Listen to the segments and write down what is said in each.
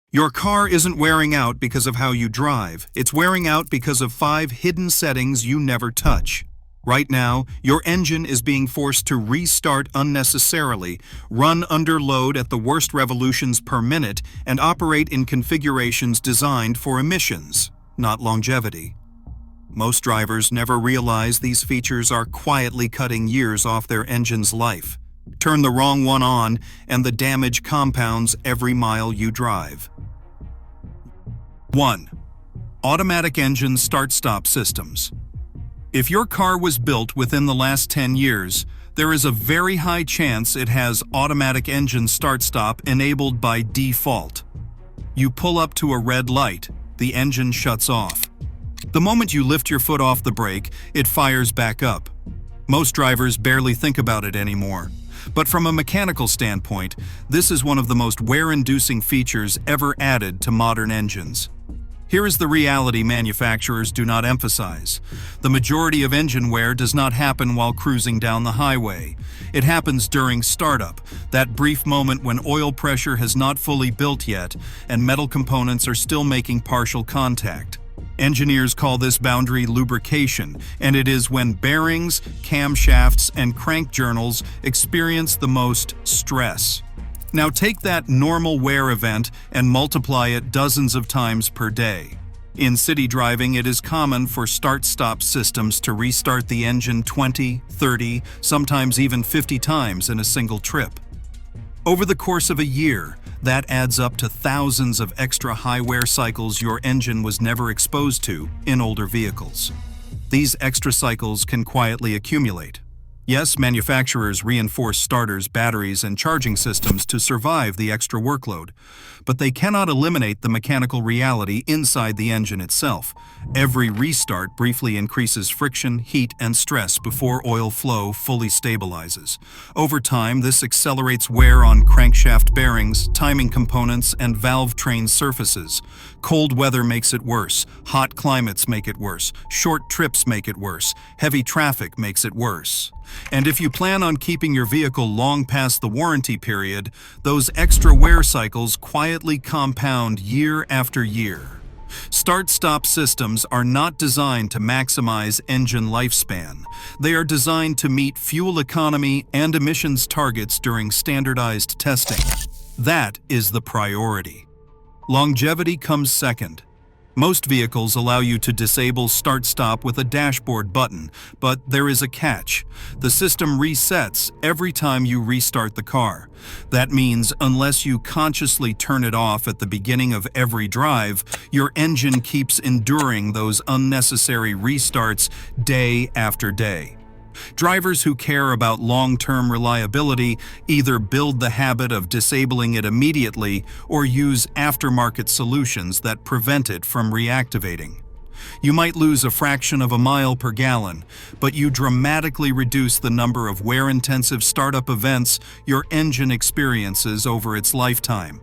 Your car isn't wearing out because of how you drive. It's wearing out because of 5 hidden settings you never touch. Right now, your engine is being forced to restart unnecessarily, run under load at the worst revolutions per minute, and operate in configurations designed for emissions, not longevity. Most drivers never realize these features are quietly cutting years off their engine's life. Turn the wrong one on, and the damage compounds every mile you drive. 1. Automatic engine start-stop systems. If your car was built within the last 10 years, there is a very high chance it has automatic engine start-stop enabled by default. You pull up to a red light, the engine shuts off. The moment you lift your foot off the brake, it fires back up. Most drivers barely think about it anymore. But from a mechanical standpoint, this is one of the most wear-inducing features ever added to modern engines. Here is the reality manufacturers do not emphasize. The majority of engine wear does not happen while cruising down the highway. It happens during startup, that brief moment when oil pressure has not fully built yet and metal components are still making partial contact. Engineers call this boundary lubrication, and it is when bearings, camshafts, and crank journals experience the most stress. Now take that normal wear event and multiply it dozens of times per day. In city driving, it is common for start-stop systems to restart the engine 20, 30, sometimes even 50 times in a single trip. Over the course of a year, that adds up to thousands of extra high wear cycles your engine was never exposed to in older vehicles. These extra cycles can quietly accumulate. Yes, manufacturers reinforce starters, batteries, and charging systems to survive the extra workload, but they cannot eliminate the mechanical reality inside the engine itself. Every restart briefly increases friction, heat, and stress before oil flow fully stabilizes. Over time, this accelerates wear on crankshaft bearings, timing components, and valve train surfaces. Cold weather makes it worse, hot climates make it worse, short trips make it worse, heavy traffic makes it worse. And if you plan on keeping your vehicle long past the warranty period, those extra wear cycles quietly compound year after year. Start-stop systems are not designed to maximize engine lifespan. They are designed to meet fuel economy and emissions targets during standardized testing. That is the priority. Longevity comes second. Most vehicles allow you to disable start-stop with a dashboard button, but there is a catch. The system resets every time you restart the car. That means unless you consciously turn it off at the beginning of every drive, your engine keeps enduring those unnecessary restarts day after day. Drivers who care about long-term reliability either build the habit of disabling it immediately or use aftermarket solutions that prevent it from reactivating. You might lose a fraction of a mile per gallon, but you dramatically reduce the number of wear-intensive startup events your engine experiences over its lifetime.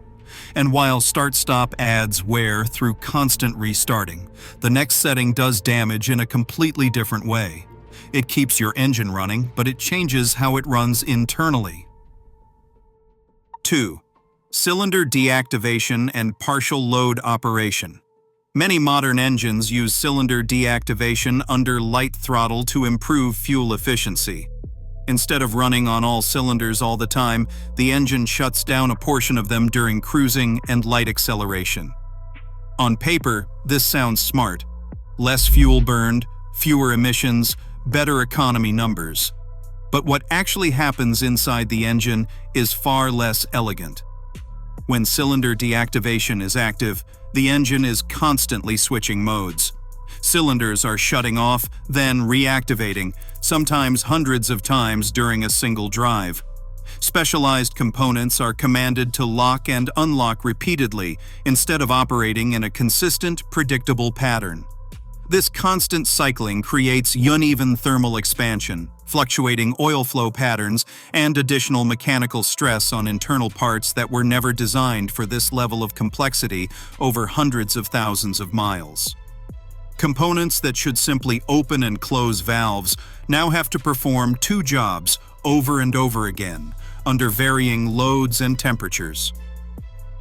And while start-stop adds wear through constant restarting, the next setting does damage in a completely different way. It keeps your engine running, but it changes how it runs internally. 2. Cylinder deactivation and partial load operation. Many modern engines use cylinder deactivation under light throttle to improve fuel efficiency. Instead of running on all cylinders all the time, the engine shuts down a portion of them during cruising and light acceleration. On paper, this sounds smart. Less fuel burned, fewer emissions, better economy numbers. But what actually happens inside the engine is far less elegant. When cylinder deactivation is active, the engine is constantly switching modes. Cylinders are shutting off, then reactivating, sometimes hundreds of times during a single drive. Specialized components are commanded to lock and unlock repeatedly instead of operating in a consistent, predictable pattern. This constant cycling creates uneven thermal expansion, fluctuating oil flow patterns, and additional mechanical stress on internal parts that were never designed for this level of complexity over hundreds of thousands of miles. Components that should simply open and close valves now have to perform 2 jobs over and over again, under varying loads and temperatures.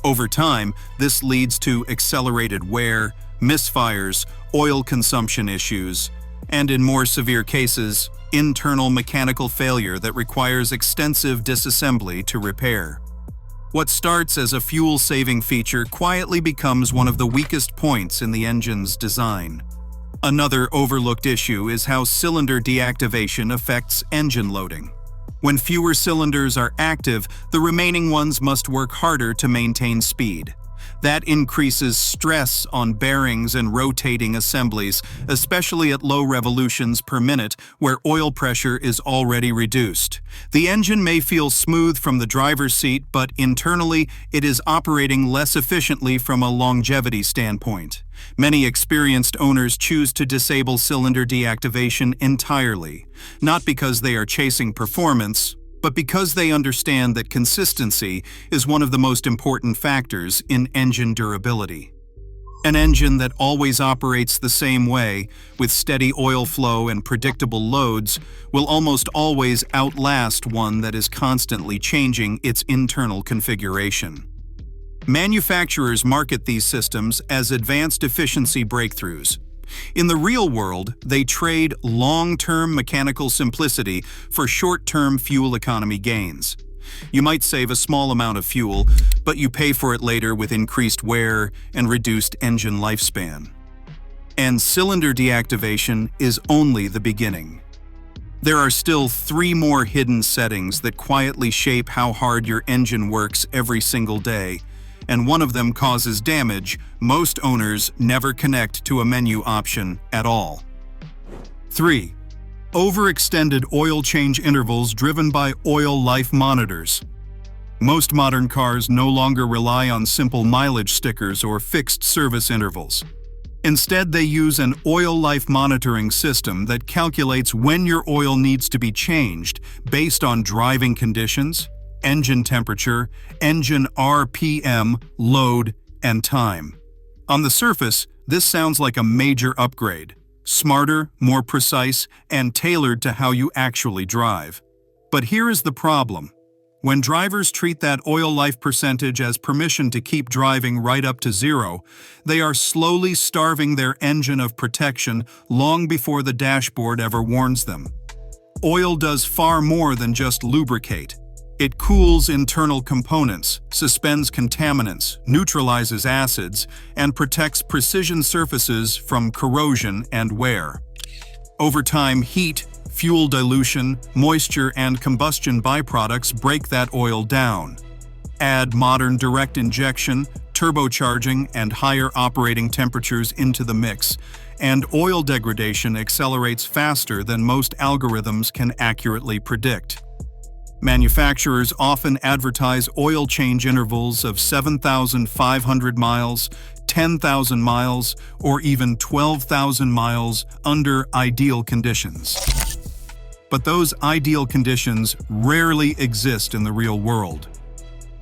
Over time, this leads to accelerated wear, misfires, oil consumption issues, and in more severe cases, internal mechanical failure that requires extensive disassembly to repair. What starts as a fuel-saving feature quietly becomes one of the weakest points in the engine's design. Another overlooked issue is how cylinder deactivation affects engine loading. When fewer cylinders are active, the remaining ones must work harder to maintain speed. That increases stress on bearings and rotating assemblies, especially at low revolutions per minute where oil pressure is already reduced. The engine may feel smooth from the driver's seat, but internally it is operating less efficiently from a longevity standpoint. Many experienced owners choose to disable cylinder deactivation entirely, not because they are chasing performance, but because they understand that consistency is one of the most important factors in engine durability. An engine that always operates the same way, with steady oil flow and predictable loads, will almost always outlast one that is constantly changing its internal configuration. Manufacturers market these systems as advanced efficiency breakthroughs. In the real world, they trade long-term mechanical simplicity for short-term fuel economy gains. You might save a small amount of fuel, but you pay for it later with increased wear and reduced engine lifespan. And cylinder deactivation is only the beginning. There are still 3 more hidden settings that quietly shape how hard your engine works every single day, and one of them causes damage most owners never connect to a menu option at all. 3. Overextended oil change intervals driven by oil life monitors. Most modern cars no longer rely on simple mileage stickers or fixed service intervals. Instead, they use an oil life monitoring system that calculates when your oil needs to be changed based on driving conditions, engine temperature, engine RPM, load, and time. On the surface, this sounds like a major upgrade. Smarter, more precise, and tailored to how you actually drive. But here is the problem. When drivers treat that oil life percentage as permission to keep driving right up to zero, they are slowly starving their engine of protection long before the dashboard ever warns them. Oil does far more than just lubricate. It cools internal components, suspends contaminants, neutralizes acids, and protects precision surfaces from corrosion and wear. Over time, heat, fuel dilution, moisture, and combustion byproducts break that oil down. Add modern direct injection, turbocharging, and higher operating temperatures into the mix, and oil degradation accelerates faster than most algorithms can accurately predict. Manufacturers often advertise oil change intervals of 7,500 miles, 10,000 miles, or even 12,000 miles under ideal conditions. But those ideal conditions rarely exist in the real world.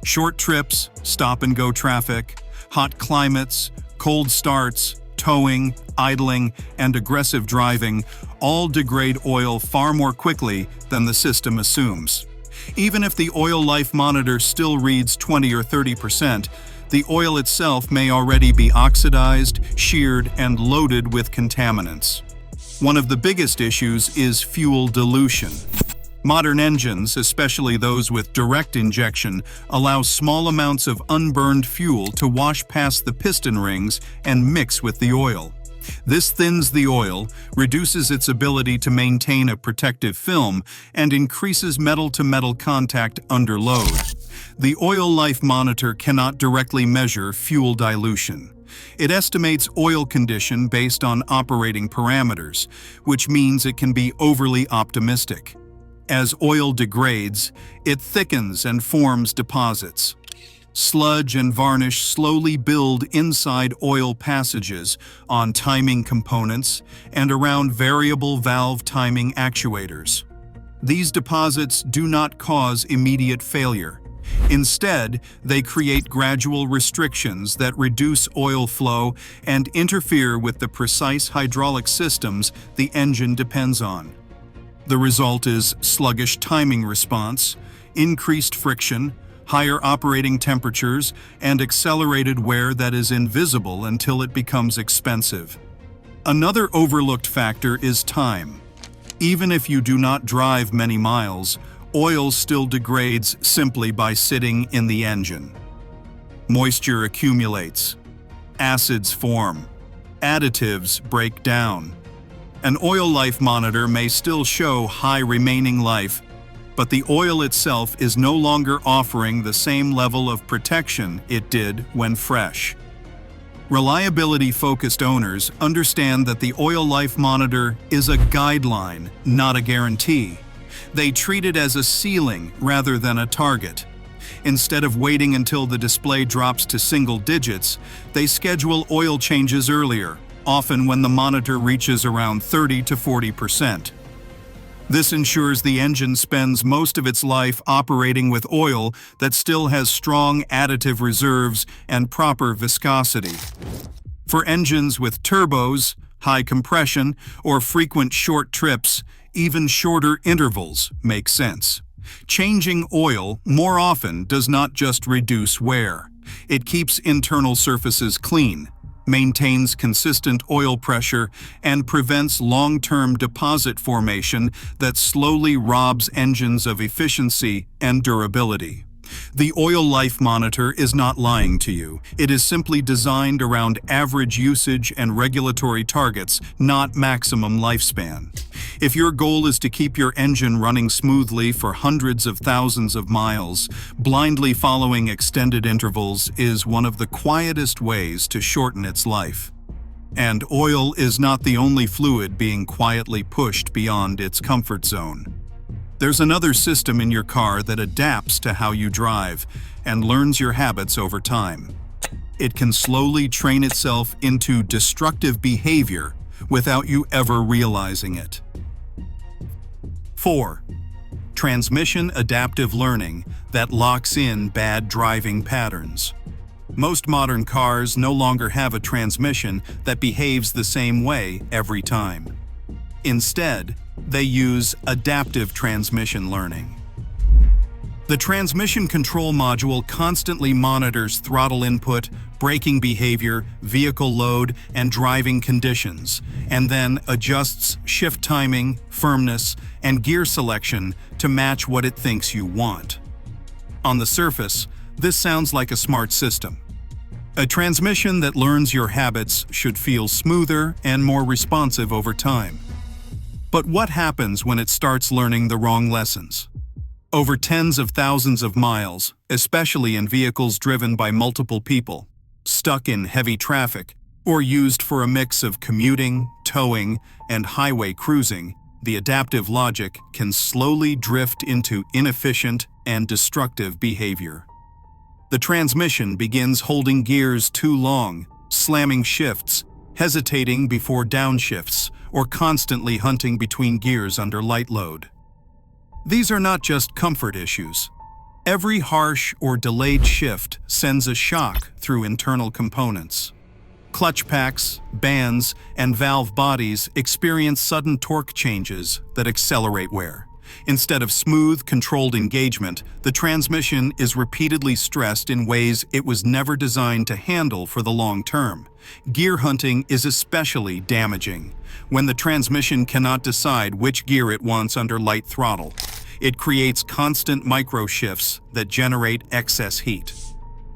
Short trips, stop-and-go traffic, hot climates, cold starts, towing, idling, and aggressive driving all degrade oil far more quickly than the system assumes. Even if the oil life monitor still reads 20 or 30%, the oil itself may already be oxidized, sheared, and loaded with contaminants. One of the biggest issues is fuel dilution. Modern engines, especially those with direct injection, allow small amounts of unburned fuel to wash past the piston rings and mix with the oil. This thins the oil, reduces its ability to maintain a protective film, and increases metal-to-metal contact under load. The oil life monitor cannot directly measure fuel dilution. It estimates oil condition based on operating parameters, which means it can be overly optimistic. As oil degrades, it thickens and forms deposits. Sludge and varnish slowly build inside oil passages, on timing components, and around variable valve timing actuators. These deposits do not cause immediate failure. Instead, they create gradual restrictions that reduce oil flow and interfere with the precise hydraulic systems the engine depends on. The result is sluggish timing response, increased friction, higher operating temperatures, and accelerated wear that is invisible until it becomes expensive. Another overlooked factor is time. Even if you do not drive many miles, oil still degrades simply by sitting in the engine. Moisture accumulates. Acids form. Additives break down. An oil life monitor may still show high remaining life, but the oil itself is no longer offering the same level of protection it did when fresh. Reliability-focused owners understand that the oil life monitor is a guideline, not a guarantee. They treat it as a ceiling rather than a target. Instead of waiting until the display drops to single digits, they schedule oil changes earlier, often when the monitor reaches around 30 to 40%. This ensures the engine spends most of its life operating with oil that still has strong additive reserves and proper viscosity. For engines with turbos, high compression, or frequent short trips, even shorter intervals make sense. Changing oil more often does not just reduce wear. It keeps internal surfaces clean, maintains consistent oil pressure, and prevents long-term deposit formation that slowly robs engines of efficiency and durability. The oil life monitor is not lying to you. It is simply designed around average usage and regulatory targets, not maximum lifespan. If your goal is to keep your engine running smoothly for hundreds of thousands of miles, blindly following extended intervals is one of the quietest ways to shorten its life. And oil is not the only fluid being quietly pushed beyond its comfort zone. There's another system in your car that adapts to how you drive and learns your habits over time. It can slowly train itself into destructive behavior without you ever realizing it. 4. Transmission adaptive learning that locks in bad driving patterns. Most modern cars no longer have a transmission that behaves the same way every time. Instead, they use adaptive transmission learning. The transmission control module constantly monitors throttle input, braking behavior, vehicle load, and driving conditions, and then adjusts shift timing, firmness, and gear selection to match what it thinks you want. On the surface, this sounds like a smart system. A transmission that learns your habits should feel smoother and more responsive over time. But what happens when it starts learning the wrong lessons? Over tens of thousands of miles, especially in vehicles driven by multiple people, stuck in heavy traffic, or used for a mix of commuting, towing, and highway cruising, the adaptive logic can slowly drift into inefficient and destructive behavior. The transmission begins holding gears too long, slamming shifts, hesitating before downshifts, or constantly hunting between gears under light load. These are not just comfort issues. Every harsh or delayed shift sends a shock through internal components. Clutch packs, bands, and valve bodies experience sudden torque changes that accelerate wear. Instead of smooth, controlled engagement, the transmission is repeatedly stressed in ways it was never designed to handle for the long term. Gear hunting is especially damaging. When the transmission cannot decide which gear it wants under light throttle, it creates constant micro-shifts that generate excess heat.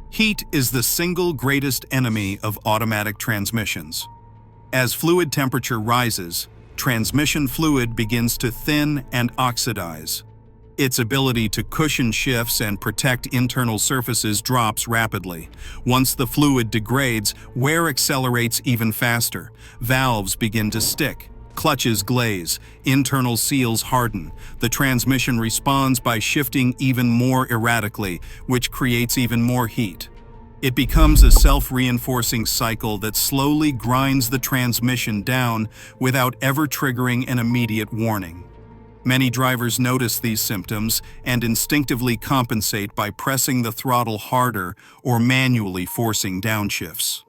Heat is the single greatest enemy of automatic transmissions. As fluid temperature rises, transmission fluid begins to thin and oxidize. Its ability to cushion shifts and protect internal surfaces drops rapidly. Once the fluid degrades, wear accelerates even faster. Valves begin to stick, clutches glaze, internal seals harden. The transmission responds by shifting even more erratically, which creates even more heat. It becomes a self-reinforcing cycle that slowly grinds the transmission down without ever triggering an immediate warning. Many drivers notice these symptoms and instinctively compensate by pressing the throttle harder or manually forcing downshifts.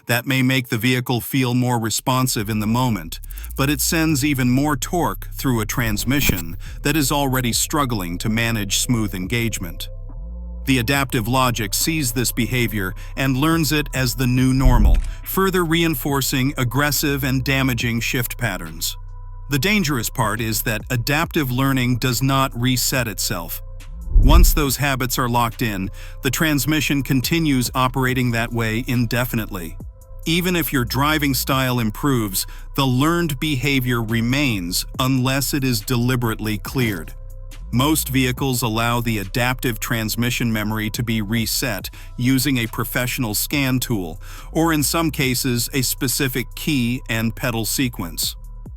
That may make the vehicle feel more responsive in the moment, but it sends even more torque through a transmission that is already struggling to manage smooth engagement. The adaptive logic sees this behavior and learns it as the new normal, further reinforcing aggressive and damaging shift patterns. The dangerous part is that adaptive learning does not reset itself. Once those habits are locked in, the transmission continues operating that way indefinitely. Even if your driving style improves, the learned behavior remains unless it is deliberately cleared. Most vehicles allow the adaptive transmission memory to be reset using a professional scan tool, or in some cases, a specific key and pedal sequence.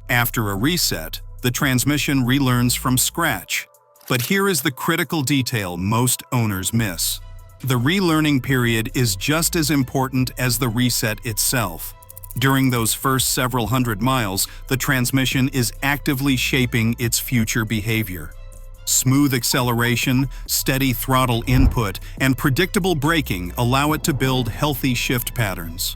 After a reset, the transmission relearns from scratch. But here is the critical detail most owners miss. The relearning period is just as important as the reset itself. During those first several hundred miles, the transmission is actively shaping its future behavior. Smooth acceleration, steady throttle input, and predictable braking allow it to build healthy shift patterns.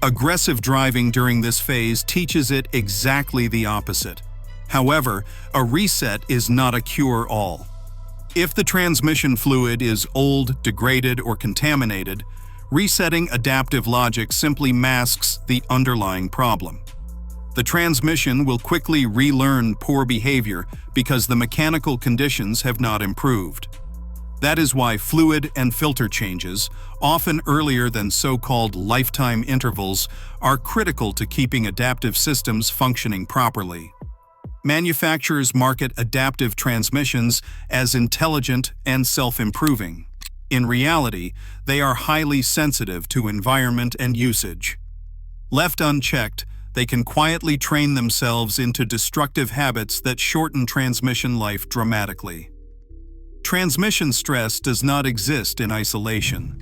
Aggressive driving during this phase teaches it exactly the opposite. However, a reset is not a cure-all. If the transmission fluid is old, degraded, or contaminated, resetting adaptive logic simply masks the underlying problem. The transmission will quickly relearn poor behavior because the mechanical conditions have not improved. That is why fluid and filter changes, often earlier than so-called lifetime intervals, are critical to keeping adaptive systems functioning properly. Manufacturers market adaptive transmissions as intelligent and self-improving. In reality, they are highly sensitive to environment and usage. Left unchecked, they can quietly train themselves into destructive habits that shorten transmission life dramatically. Transmission stress does not exist in isolation.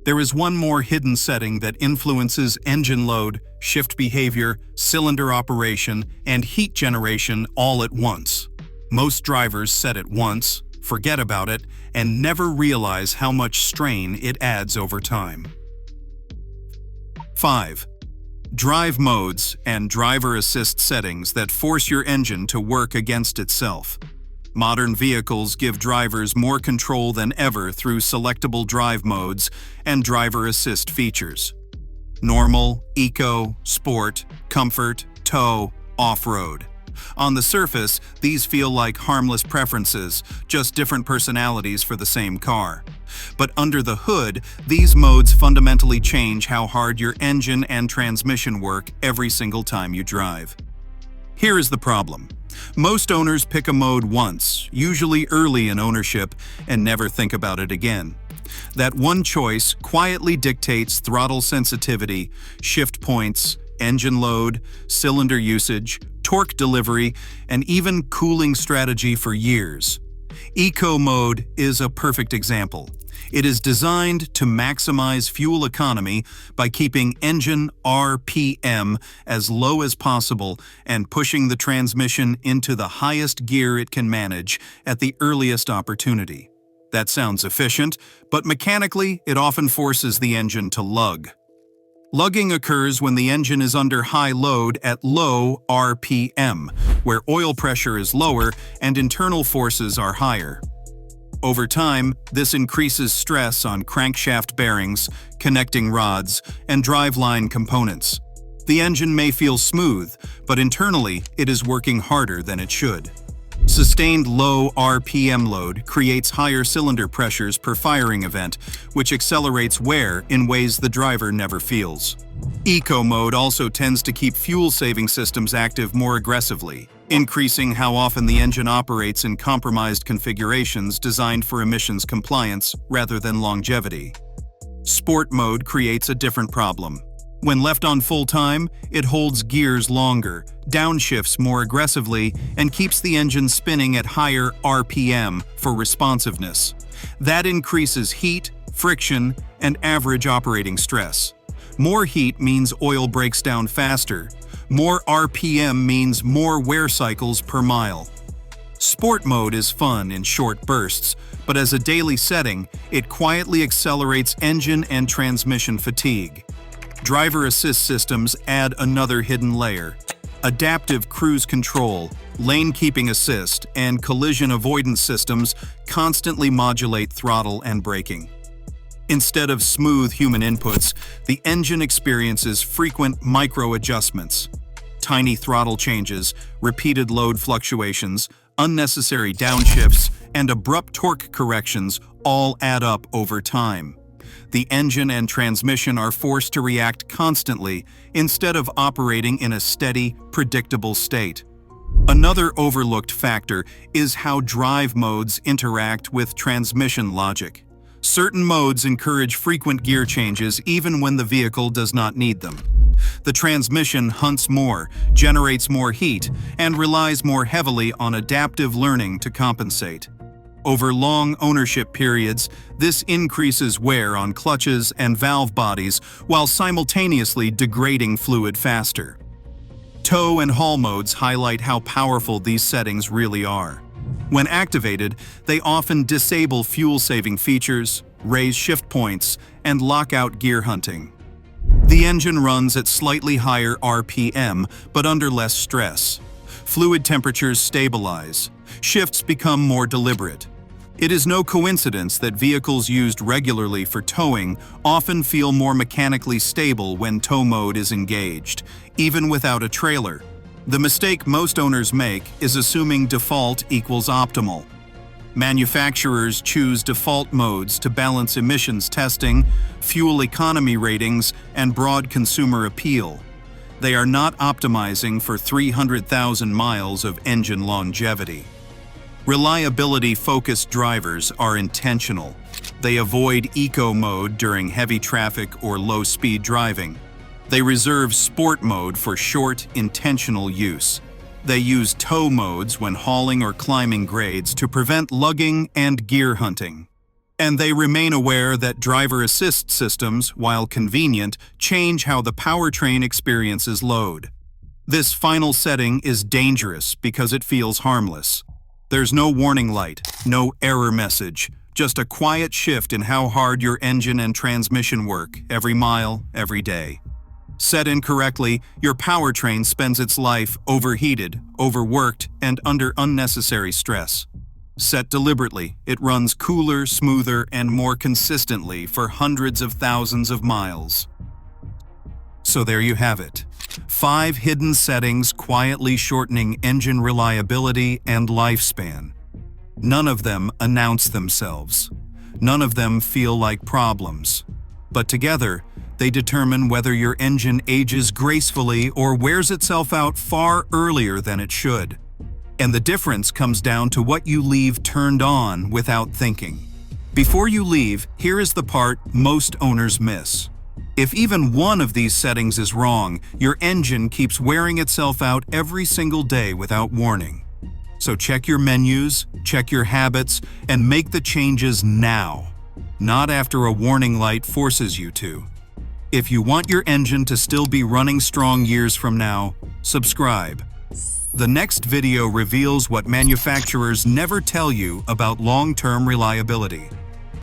There is one more hidden setting that influences engine load, shift behavior, cylinder operation, and heat generation all at once. Most drivers set it once, forget about it, and never realize how much strain it adds over time. 5. Drive modes and driver assist settings that force your engine to work against itself. Modern vehicles give drivers more control than ever through selectable drive modes and driver assist features. Normal, eco, sport, comfort, tow, off-road. On the surface, these feel like harmless preferences, just different personalities for the same car. But under the hood, these modes fundamentally change how hard your engine and transmission work every single time you drive. Here is the problem. Most owners pick a mode once, usually early in ownership, and never think about it again. That one choice quietly dictates throttle sensitivity, shift points, engine load, cylinder usage, torque delivery, and even cooling strategy for years. Eco mode is a perfect example. It is designed to maximize fuel economy by keeping engine RPM as low as possible and pushing the transmission into the highest gear it can manage at the earliest opportunity. That sounds efficient, but mechanically it often forces the engine to lug. Lugging occurs when the engine is under high load at low RPM, where oil pressure is lower and internal forces are higher. Over time, this increases stress on crankshaft bearings, connecting rods, and driveline components. The engine may feel smooth, but internally it is working harder than it should. Sustained low RPM load creates higher cylinder pressures per firing event, which accelerates wear in ways the driver never feels. Eco mode also tends to keep fuel-saving systems active more aggressively, increasing how often the engine operates in compromised configurations designed for emissions compliance rather than longevity. Sport mode creates a different problem. When left on full time, it holds gears longer, downshifts more aggressively, and keeps the engine spinning at higher RPM for responsiveness. That increases heat, friction, and average operating stress. More heat means oil breaks down faster. More RPM means more wear cycles per mile. Sport mode is fun in short bursts, but as a daily setting, it quietly accelerates engine and transmission fatigue. Driver assist systems add another hidden layer. Adaptive cruise control, Lane keeping assist and collision avoidance systems constantly modulate throttle and braking. Instead of smooth human inputs, the engine experiences frequent micro-adjustments. Tiny throttle changes, repeated load fluctuations, unnecessary downshifts, and abrupt torque corrections all add up over time. The engine and transmission are forced to react constantly instead of operating in a steady, predictable state. Another overlooked factor is how drive modes interact with transmission logic. Certain modes encourage frequent gear changes even when the vehicle does not need them. The transmission hunts more, generates more heat, and relies more heavily on adaptive learning to compensate. Over long ownership periods, this increases wear on clutches and valve bodies while simultaneously degrading fluid faster. Tow and haul modes highlight how powerful these settings really are. When activated, they often disable fuel-saving features, raise shift points, and lock out gear hunting. The engine runs at slightly higher RPM, but under less stress. Fluid temperatures stabilize. Shifts become more deliberate. It is no coincidence that vehicles used regularly for towing often feel more mechanically stable when tow mode is engaged, even without a trailer. The mistake most owners make is assuming default equals optimal. Manufacturers choose default modes to balance emissions testing, fuel economy ratings, and broad consumer appeal. They are not optimizing for 300,000 miles of engine longevity. Reliability-focused drivers are intentional. They avoid eco mode during heavy traffic or low-speed driving. They reserve sport mode for short, intentional use. They use tow modes when hauling or climbing grades to prevent lugging and gear hunting. And they remain aware that driver assist systems, while convenient, change how the powertrain experiences load. This final setting is dangerous because it feels harmless. There's no warning light, no error message, just a quiet shift in how hard your engine and transmission work every mile, every day. Set incorrectly, your powertrain spends its life overheated, overworked, and under unnecessary stress. Set deliberately, it runs cooler, smoother, and more consistently for hundreds of thousands of miles. So there you have it. 5 hidden settings quietly shortening engine reliability and lifespan. None of them announce themselves. None of them feel like problems. But together, they determine whether your engine ages gracefully or wears itself out far earlier than it should. And the difference comes down to what you leave turned on without thinking. Before you leave, here is the part most owners miss. If even one of these settings is wrong, your engine keeps wearing itself out every single day without warning. So check your menus, check your habits, and make the changes now, not after a warning light forces you to. If you want your engine to still be running strong years from now, subscribe. The next video reveals what manufacturers never tell you about long-term reliability.